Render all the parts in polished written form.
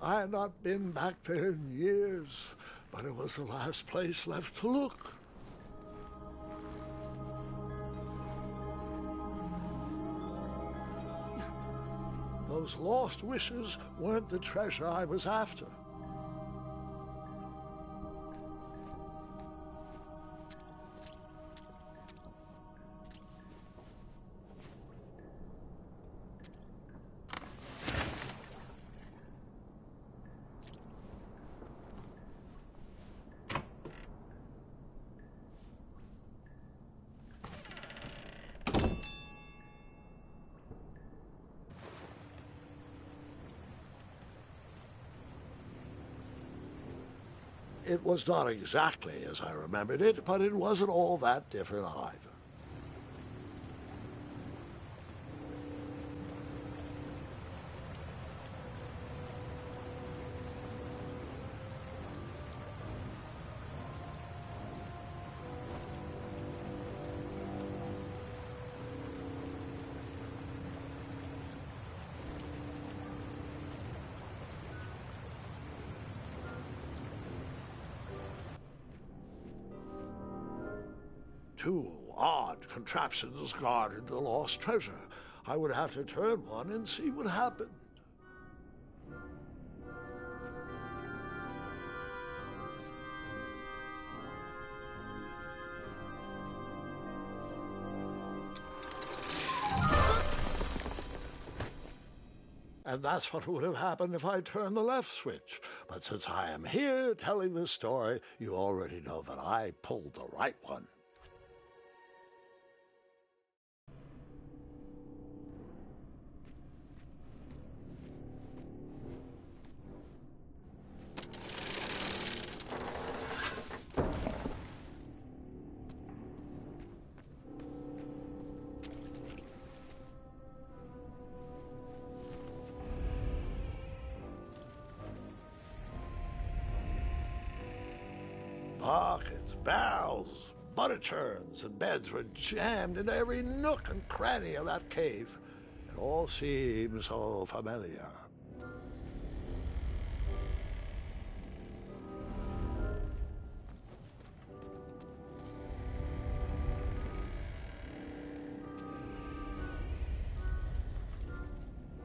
I had not been back there in years, but it was the last place left to look. Those lost wishes weren't the treasure I was after. It was not exactly as I remembered it, but it wasn't all that different either. Two odd contraptions guarded the lost treasure. I would have to turn one and see what happened. And that's what would have happened if I turned the left switch. But since I am here telling this story, you already know that I pulled the right one. Buckets, barrels, butter churns, and beds were jammed into every nook and cranny of that cave. It all seems so familiar.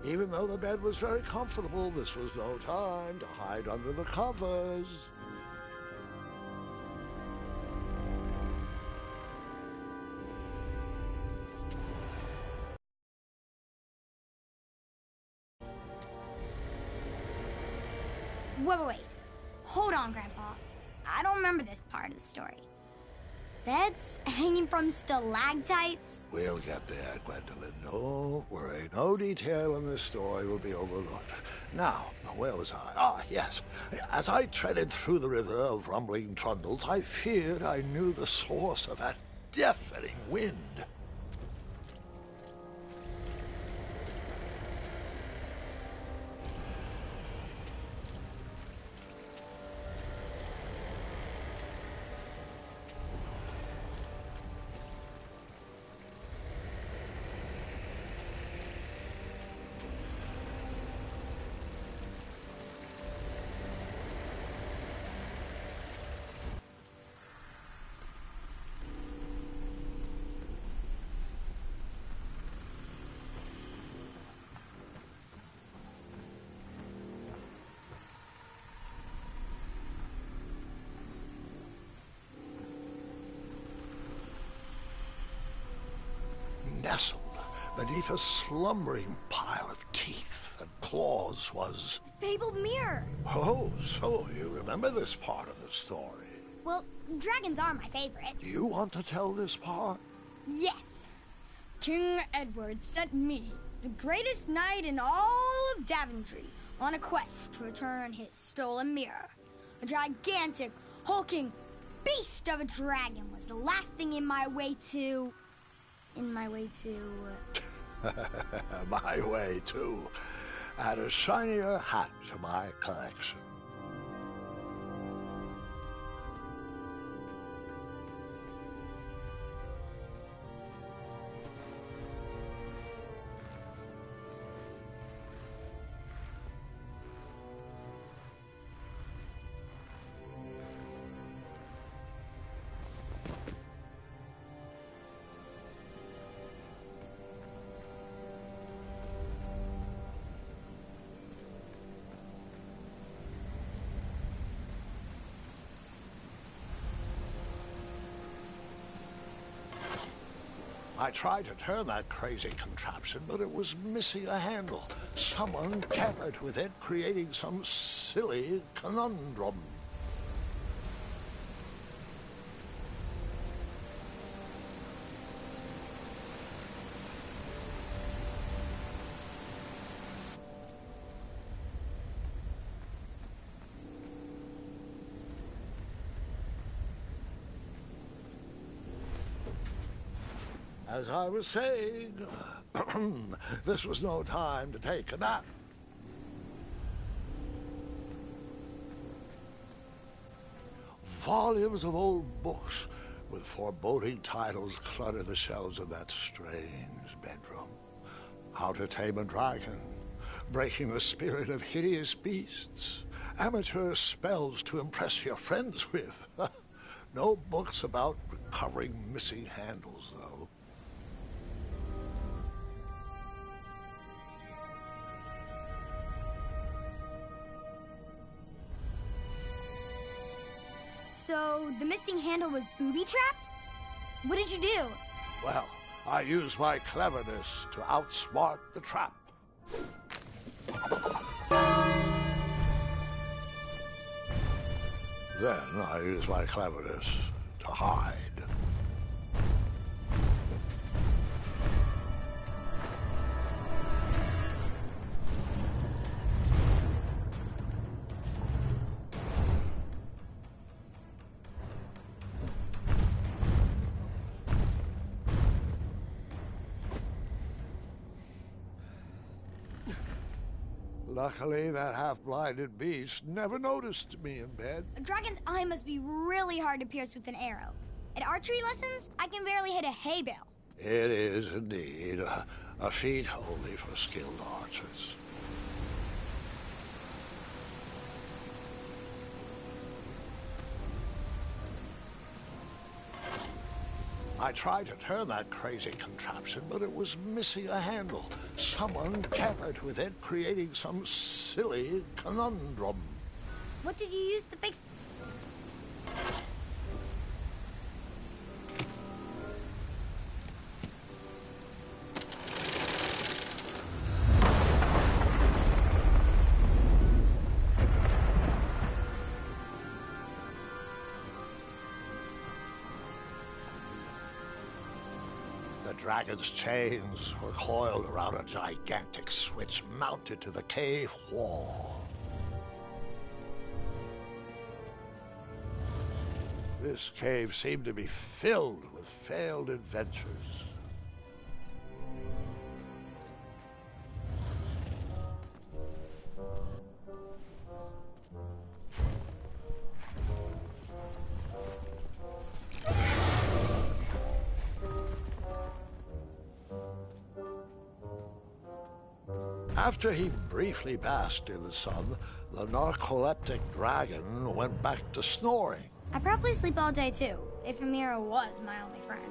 Even though the bed was very comfortable, this was no time to hide under the covers. Wait. Hold on, Grandpa. I don't remember this part of the story. Beds hanging from stalactites? We'll get there, Gwendolyn. Don't worry. No detail in this story will be overlooked. Now, where was I? Ah, yes. As I treaded through the river of rumbling trundles, I feared I knew the source of that deafening wind. Nestled beneath a slumbering pile of teeth and claws was... Fabled mirror. Oh, so you remember this part of the story. Well, dragons are my favorite. Do you want to tell this part? Yes. King Edward sent me, the greatest knight in all of Daventry, on a quest to return his stolen mirror. A gigantic, hulking beast of a dragon was the last thing in my way to... My way too. Add a shinier hat to my collection. I tried to turn that crazy contraption, but it was missing a handle. Someone tampered with it, creating some silly conundrum. As I was saying, this was no time to take a nap. Volumes of old books with foreboding titles clutter the shelves of that strange bedroom. How to Tame a Dragon, Breaking the Spirit of Hideous Beasts, amateur spells to impress your friends with. No books about recovering missing handles, though. So, the missing handle was booby-trapped? What did you do? Well, I used my cleverness to outsmart the trap. Then I used my cleverness to hide. Luckily, that half-blinded beast never noticed me in bed. A dragon's eye must be really hard to pierce with an arrow. At archery lessons, I can barely hit a hay bale. It is indeed a feat only for skilled archers. I tried to turn that crazy contraption, but it was missing a handle. Someone tampered with it, creating some silly conundrum. What did you use to fix... The dragon's chains were coiled around a gigantic switch mounted to the cave wall. This cave seemed to be filled with failed adventures. After he briefly basked in the sun, the narcoleptic dragon went back to snoring. I probably sleep all day, too, if Amira was my only friend.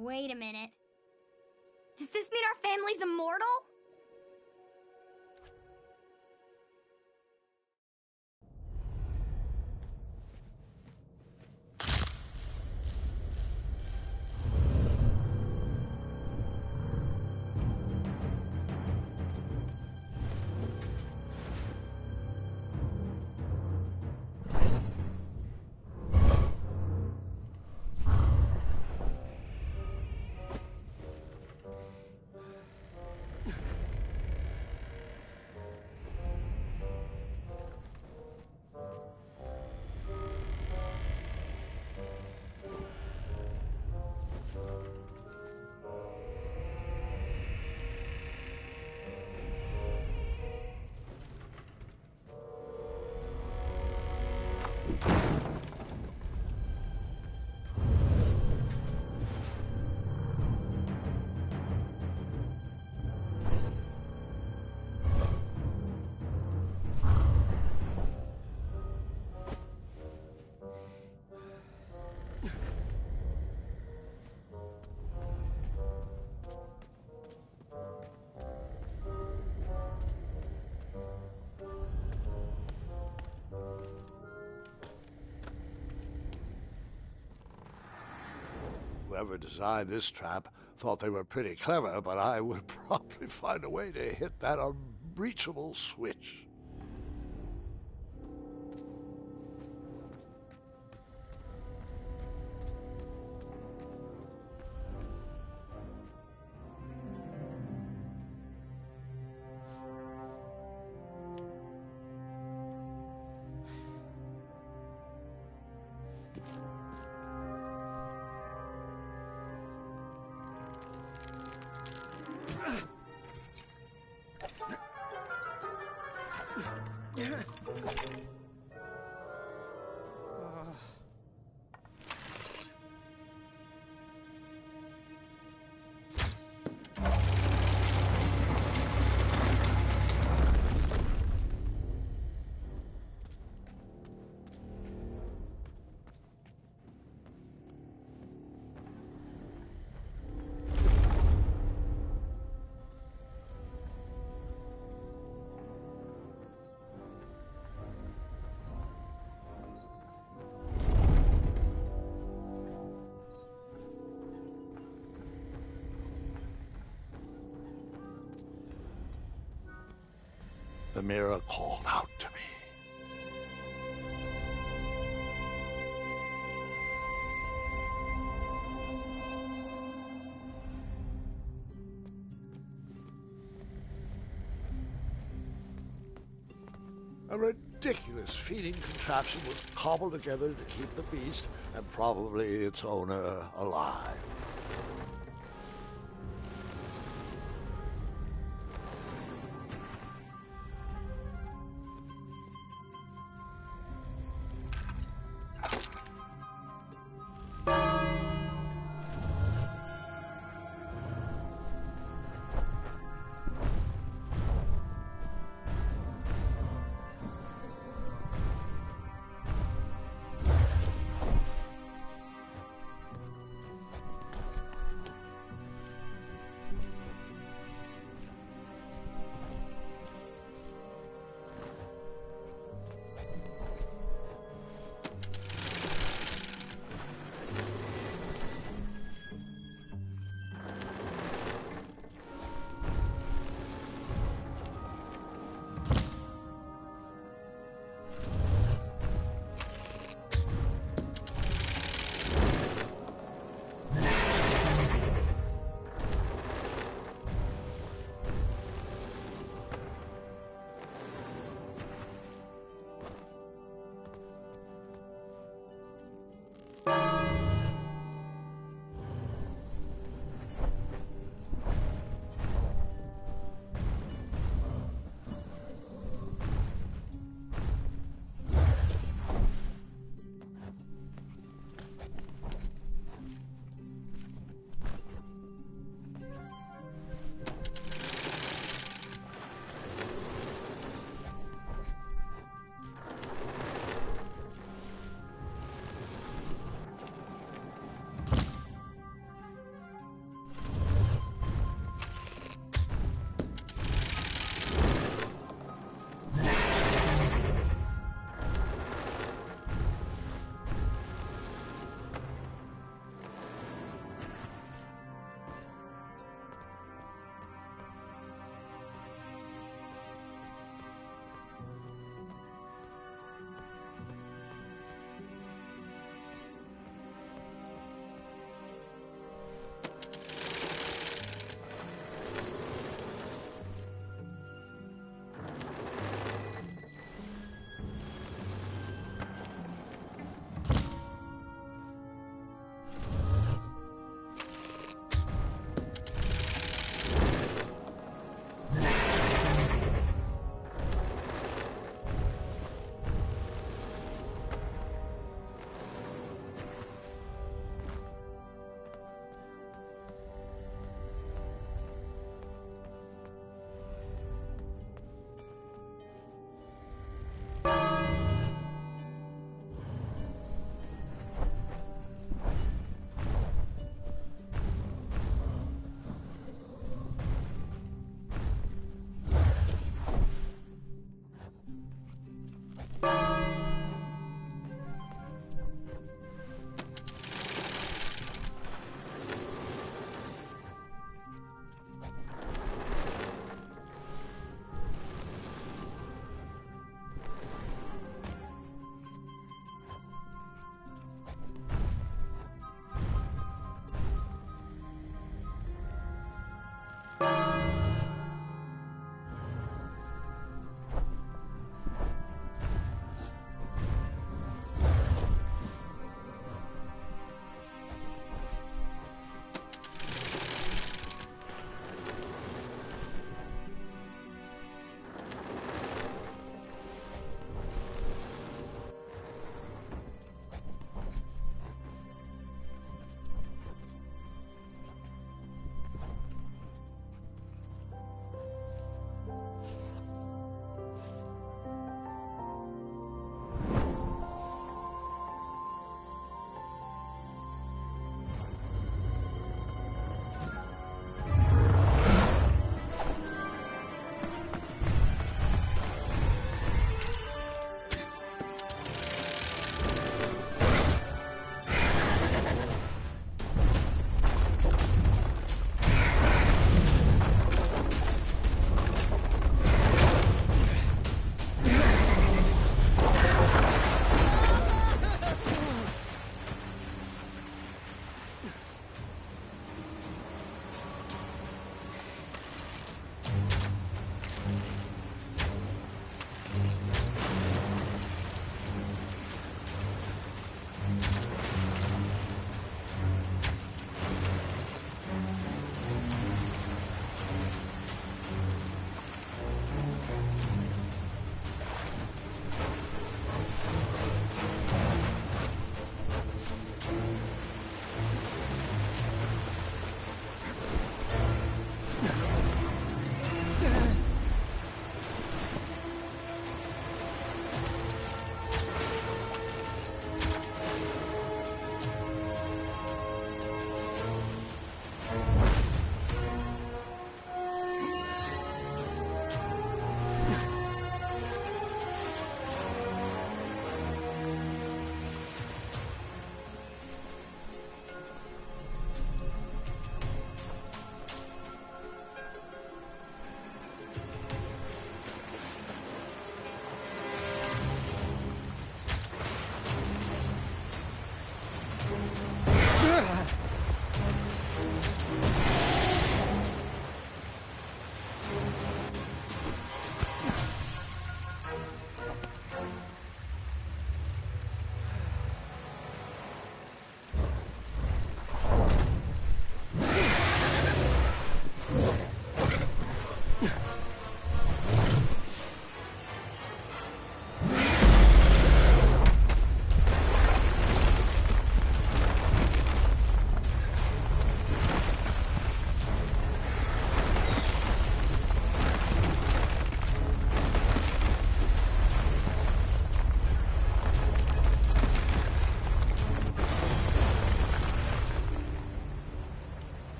Wait a minute. Does this mean our family's immortal? whoever designed this trap thought they were pretty clever, but I would probably find a way to hit that unreachable switch. The mirror called out to me. A ridiculous feeding contraption was cobbled together to keep the beast, and probably its owner, alive.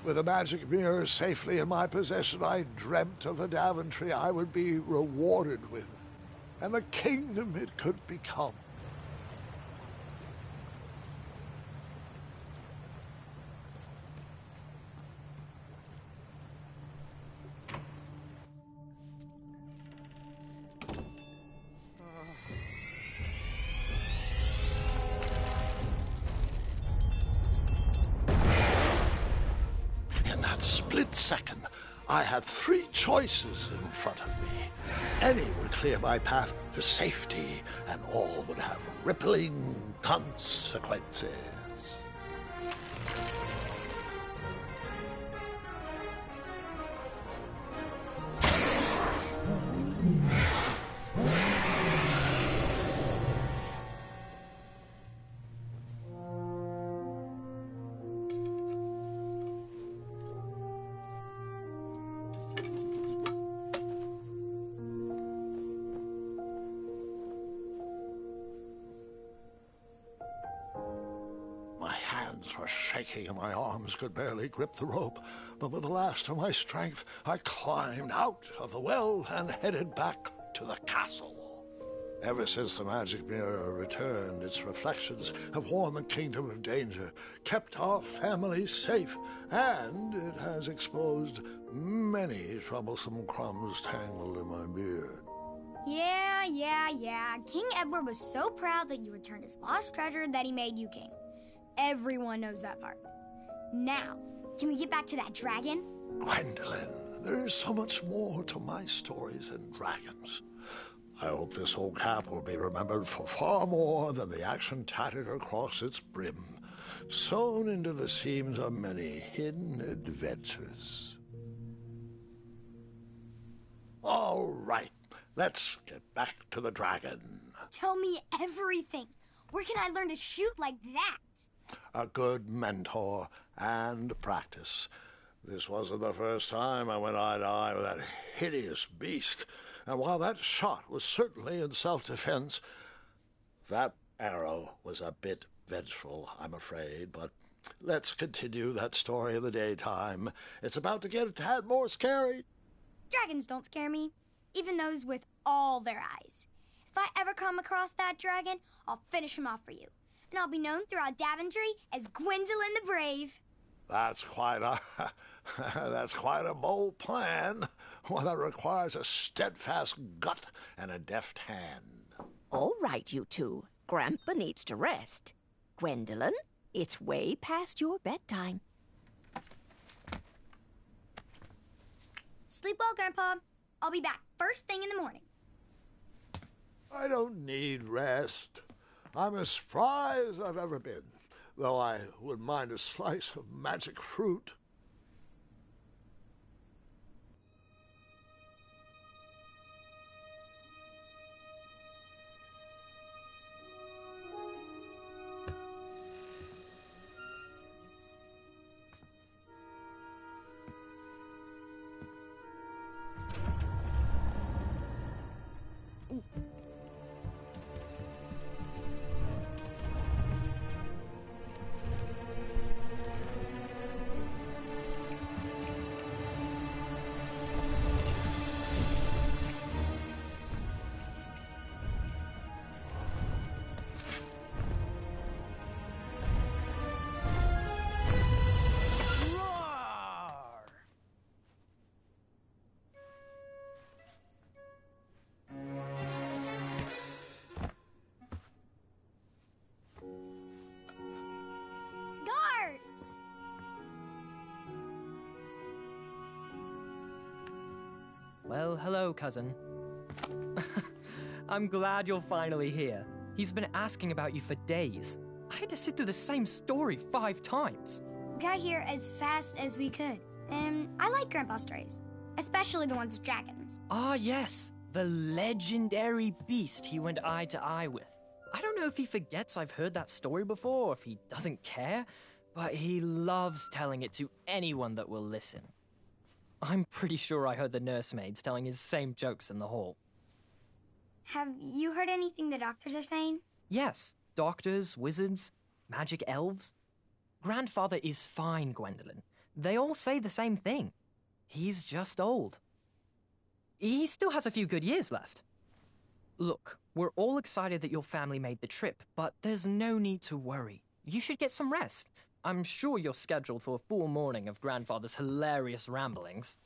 With a magic mirror safely in my possession, I dreamt of the Daventry I would be rewarded with, and the kingdom it could become. In that split second, I had three choices in front of me. Any would clear my path to safety, and all would have rippling consequences. My hands were shaking and my arms could barely grip the rope, but with the last of my strength, I climbed out of the well and headed back to the castle. Ever since the magic mirror returned, its reflections have warned the kingdom of danger, kept our family safe, and it has exposed many troublesome crumbs tangled in my beard. Yeah. King Edward was so proud that you returned his lost treasure that he made you king. Everyone knows that part. Now, can we get back to that dragon? Gwendolyn, there's so much more to my stories than dragons. I hope this old cap will be remembered for far more than the action tattered across its brim, sewn into the seams of many hidden adventures. All right, let's get back to the dragon. Tell me everything. Where can I learn to shoot like that? A good mentor and practice. This wasn't the first time I went eye to eye with that hideous beast. And while that shot was certainly in self-defense, that arrow was a bit vengeful, I'm afraid. But let's continue that story in the daytime. It's about to get a tad more scary. Dragons don't scare me, even those with all their eyes. If I ever come across that dragon, I'll finish him off for you. And I'll be known throughout Daventry as Gwendolyn the Brave. That's quite a bold plan. One that requires a steadfast gut and a deft hand. All right, you two. Grandpa needs to rest. Gwendolyn, it's way past your bedtime. Sleep well, Grandpa. I'll be back first thing in the morning. I don't need rest. I'm as spry as I've ever been, though I wouldn't mind a slice of magic fruit. Guards! Well, hello, cousin. I'm glad you're finally here. He's been asking about you for days. I had to sit through the same story 5 times. We got here as fast as we could. And I like Grandpa's stories, especially the ones with dragons. Ah, yes. The legendary beast he went eye to eye with. I don't know if he forgets I've heard that story before or if he doesn't care, but he loves telling it to anyone that will listen. I'm pretty sure I heard the nursemaids telling his same jokes in the hall. Have you heard anything the doctors are saying? Yes, doctors, wizards, magic elves. Grandfather is fine, Gwendolyn. They all say the same thing. He's just old. He still has a few good years left. Look, we're all excited that your family made the trip, but there's no need to worry. You should get some rest. I'm sure you're scheduled for a full morning of Grandfather's hilarious ramblings.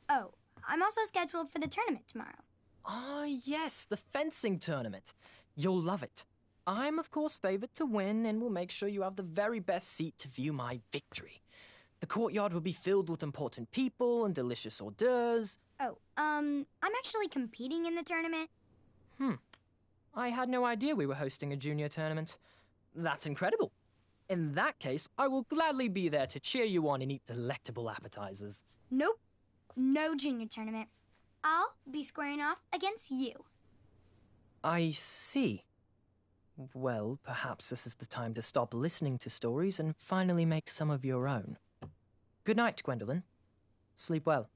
Oh, I'm also scheduled for the tournament tomorrow. Ah, yes, the fencing tournament. You'll love it. I'm, of course, favored to win and will make sure you have the very best seat to view my victory. The courtyard will be filled with important people and delicious hors d'oeuvres. Oh, I'm actually competing in the tournament. I had no idea we were hosting a junior tournament. That's incredible. In that case, I will gladly be there to cheer you on and eat delectable appetizers. Nope, no junior tournament. I'll be squaring off against you. I see. Well, perhaps this is the time to stop listening to stories and finally make some of your own. Good night, Gwendolyn. Sleep well.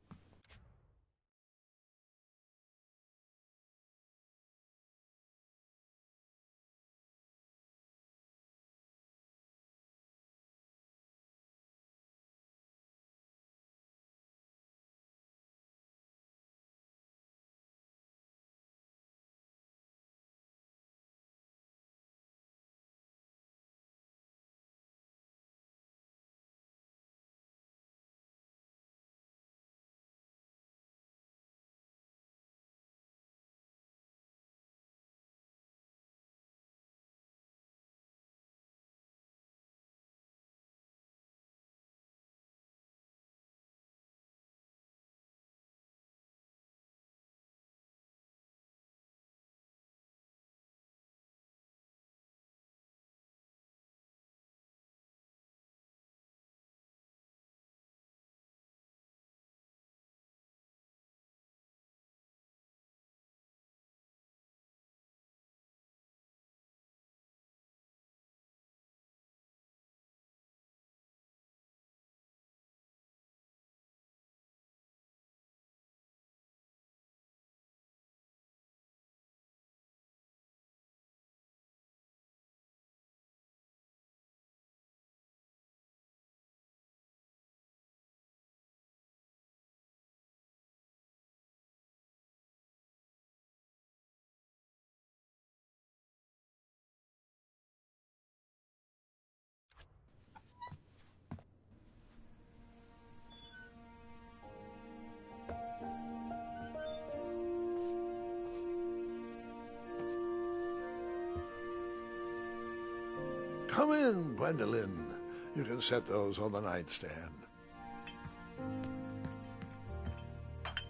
Come in, Gwendolyn. You can set those on the nightstand.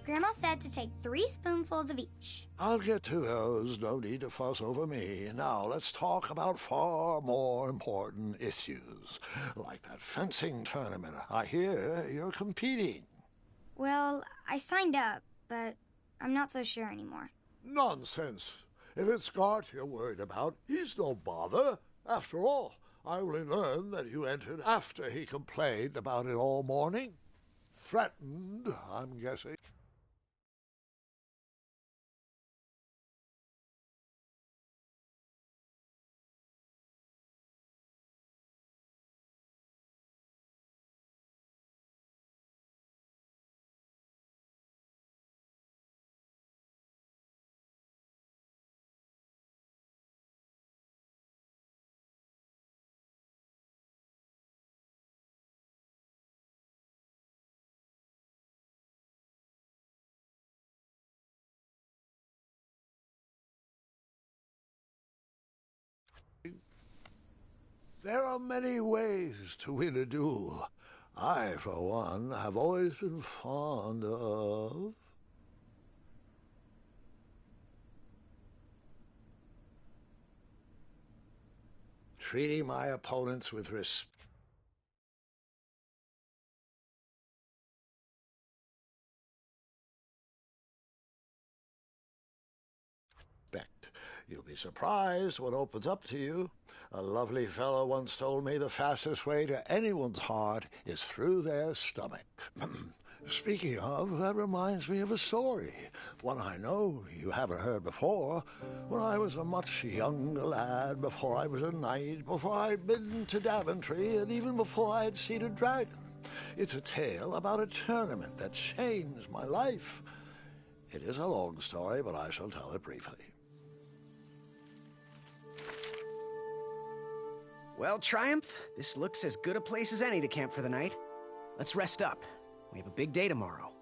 Grandma said to take 3 spoonfuls of each. I'll get to those. No need to fuss over me. Now, let's talk about far more important issues, like that fencing tournament. I hear you're competing. Well, I signed up, but I'm not so sure anymore. Nonsense. If it's Scott you're worried about, he's no bother. After all, I only learned that you entered after he complained about it all morning. Threatened, I'm guessing. There are many ways to win a duel. I, for one, have always been fond of... treating my opponents with respect. You'll be surprised what opens up to you. A lovely fellow once told me the fastest way to anyone's heart is through their stomach. Speaking of, that reminds me of a story, one I know you haven't heard before. When I was a much younger lad, before I was a knight, before I'd been to Daventry, and even before I had seen a dragon, It's a tale about a tournament that changed my life. It is a long story, but I shall tell it briefly. Well, Triumph, this looks as good a place as any to camp for the night. Let's rest up. We have a big day tomorrow.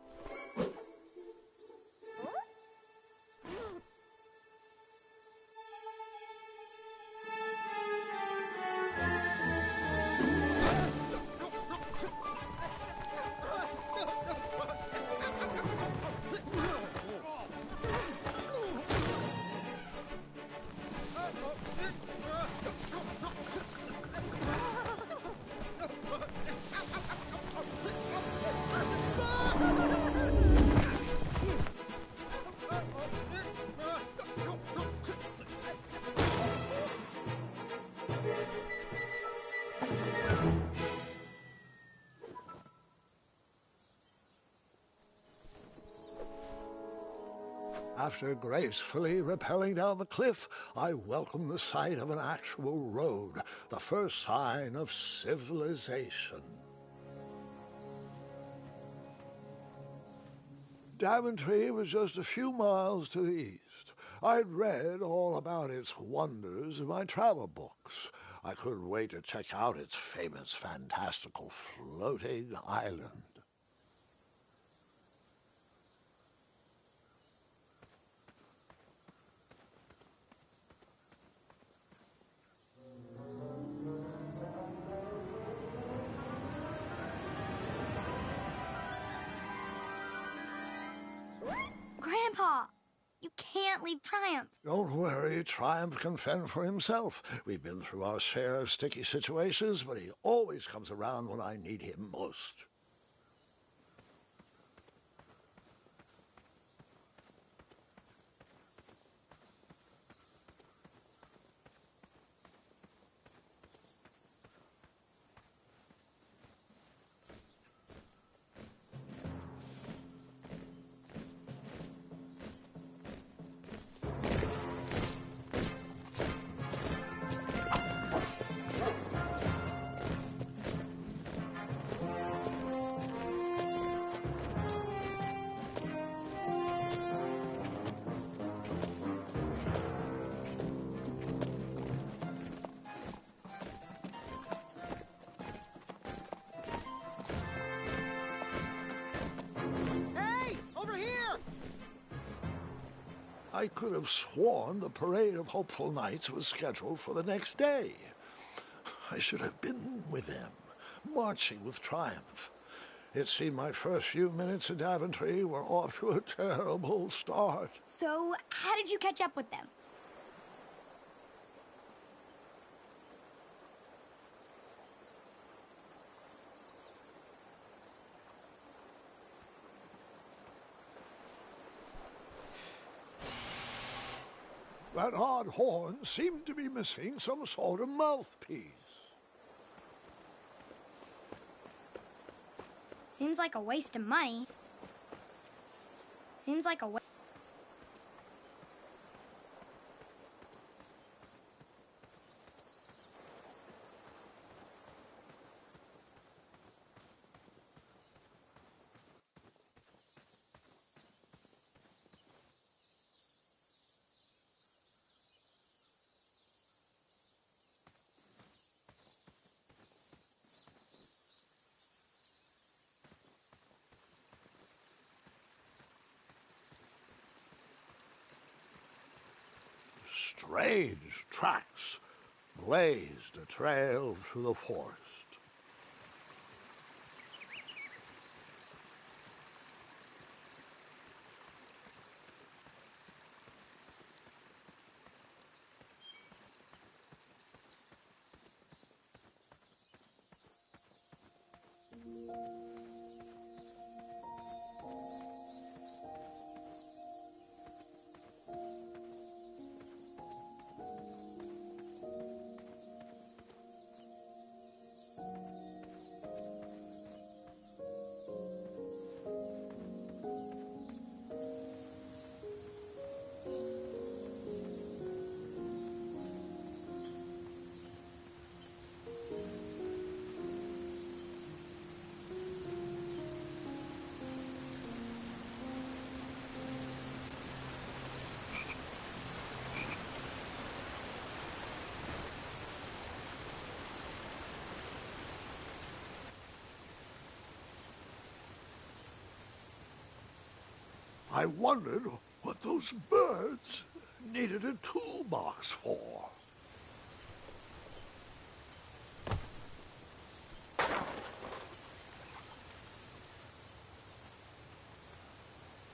After gracefully rappelling down the cliff, I welcomed the sight of an actual road, the first sign of civilization. Daventry was just a few miles to the east. I'd read all about its wonders in my travel books. I couldn't wait to check out its famous, fantastical floating island. Grandpa, you can't leave Triumph. Don't worry, Triumph can fend for himself. We've been through our share of sticky situations, but he always comes around when I need him most. I could have sworn the Parade of Hopeful Knights was scheduled for the next day. I should have been with them, marching with Triumph. It seemed my first few minutes in Daventry were off to a terrible start. So, how did you catch up with them? That odd horn seemed to be missing some sort of mouthpiece. Seems like a waste of money. Seems like a waste. Strange tracks blazed a trail through the forest. I wondered what those birds needed a toolbox for.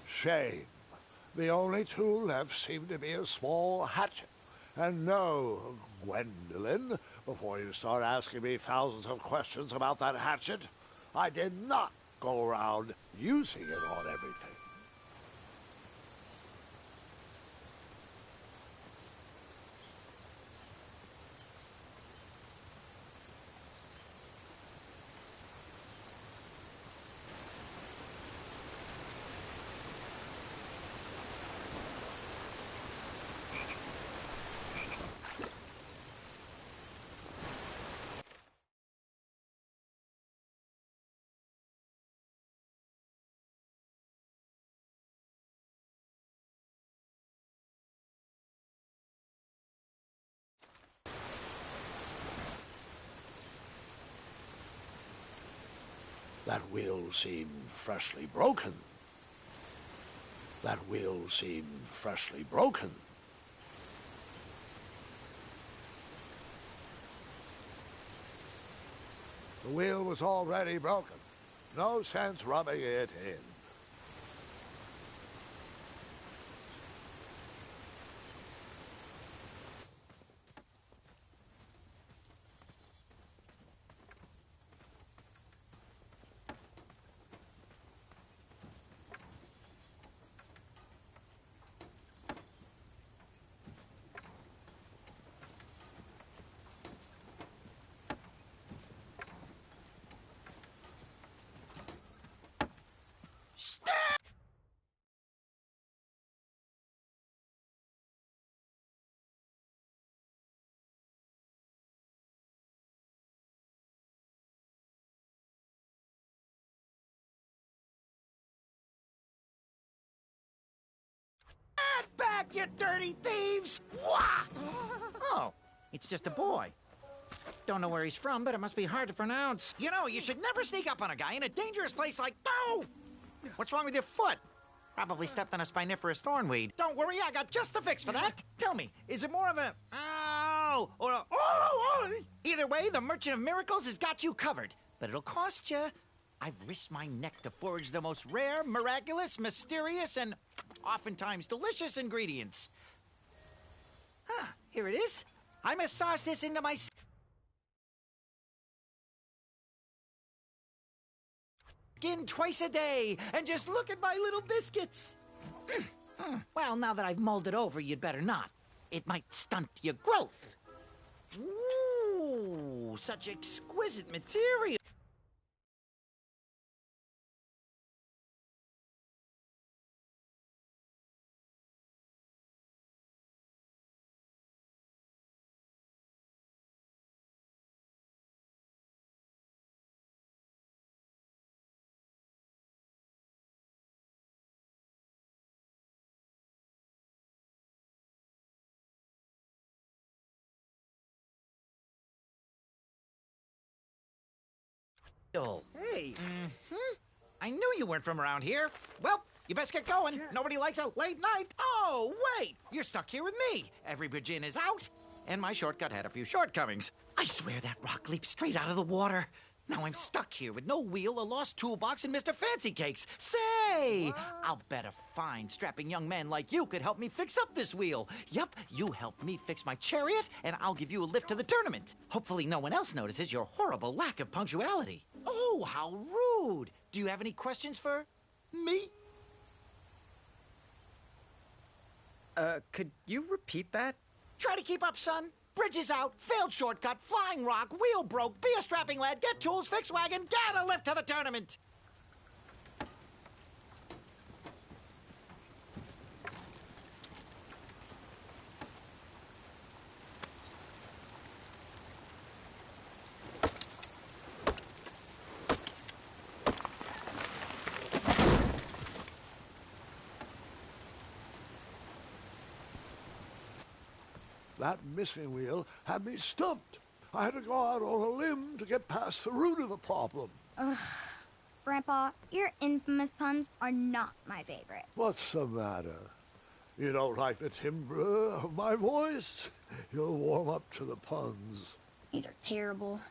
Shame. The only tool left seemed to be a small hatchet. And no, Gwendolyn, before you start asking me thousands of questions about that hatchet, I did not go around using it on everything. That wheel seemed freshly broken. That wheel seemed freshly broken. The wheel was already broken. No sense rubbing it in. Back, you dirty thieves! Wah! Oh, it's just a boy. Don't know where he's from, but it must be hard to pronounce. You know, you should never sneak up on a guy in a dangerous place like... Oh! What's wrong with your foot? Probably stepped on a spiniferous thornweed. Don't worry, I got just the fix for that. Tell me, is it more of a... Ow! Or a... Oh! Either way, the Merchant of Miracles has got you covered. But it'll cost you. I've risked my neck to forage the most rare, miraculous, mysterious, and oftentimes delicious ingredients. Ah, here it is. I massage this into my skin twice a day, and just look at my little biscuits. Well, now that I've mulled it over, you'd better not. It might stunt your growth. Ooh, such exquisite material. Hey! I knew you weren't from around here. Well, you best get going. Nobody likes a late night. Oh, wait! You're stuck here with me. Every Virgin is out, and my shortcut had a few shortcomings. I swear that rock leaped straight out of the water. Now I'm stuck here with no wheel, a lost toolbox, and Mr. Fancy Cakes. Say! I'll bet a fine, strapping young man like you could help me fix up this wheel. Yup, you help me fix my chariot, and I'll give you a lift to the tournament. Hopefully no one else notices your horrible lack of punctuality. Oh, how rude! Do you have any questions for me? Could you repeat that? Try to keep up, son. Bridge is out, failed shortcut, flying rock, wheel broke, be a strapping lad, get tools, fix wagon, get a lift to the tournament. That missing wheel had me stumped. I had to go out on a limb to get past the root of the problem. Grandpa, your infamous puns are not my favorite. What's the matter? You don't like the timbre of my voice? You'll warm up to the puns. These are terrible.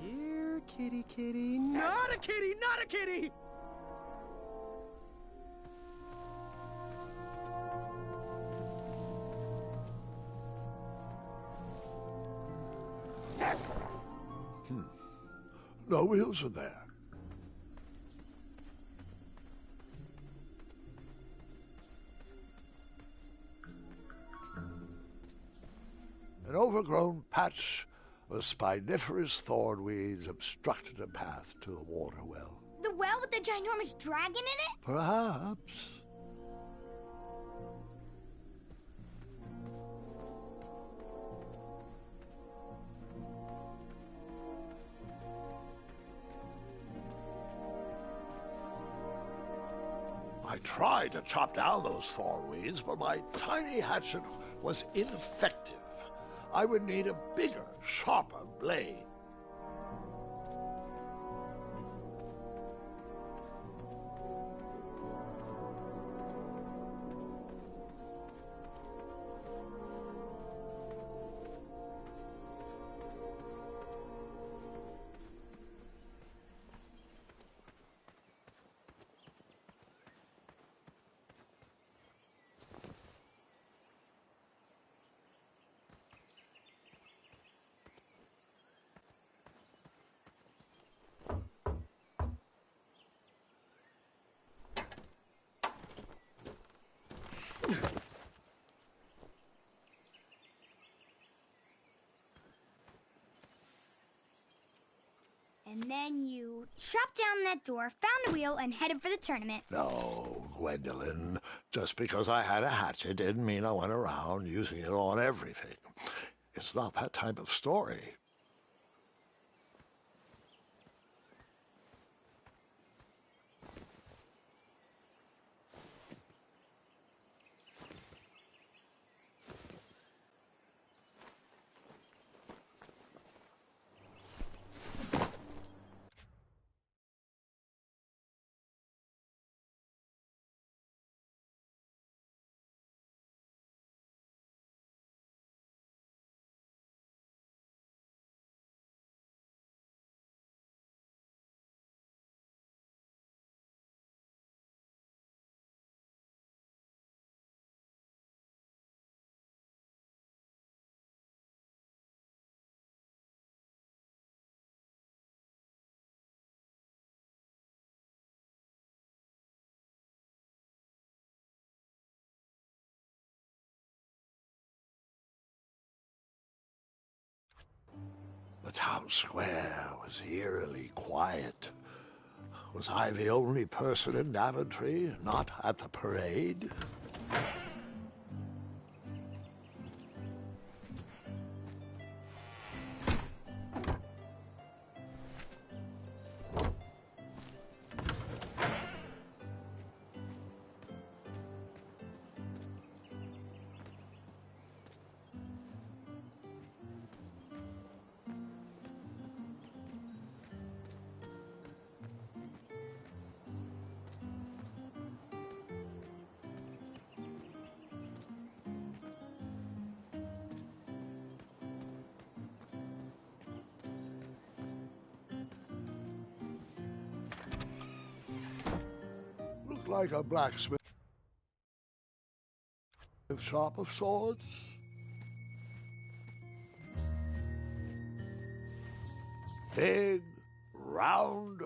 Here, kitty, kitty. Not a kitty, not a kitty! No wheels in there. An overgrown patch of spiniferous thornweeds obstructed a path to the water well. The well with the ginormous dragon in it? Perhaps. I tried to chop down those thornweeds, but my tiny hatchet was ineffective. I would need a bigger, sharper blade. And then you chopped down that door, found a wheel, and headed for the tournament. No, Gwendolyn. Just because I had a hatchet didn't mean I went around using it on everything. It's not that type of story. The town square was eerily quiet. Was I the only person in Daventry not at the parade? Looked like a blacksmith shop of sorts. Big, round,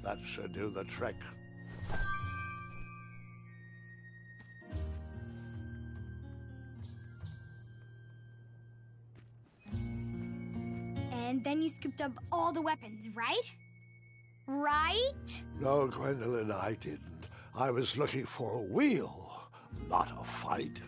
that should do the trick. And then you scooped up all the weapons, right? Right? No, Gwendolyn, I didn't. I was looking for a wheel, not a fight.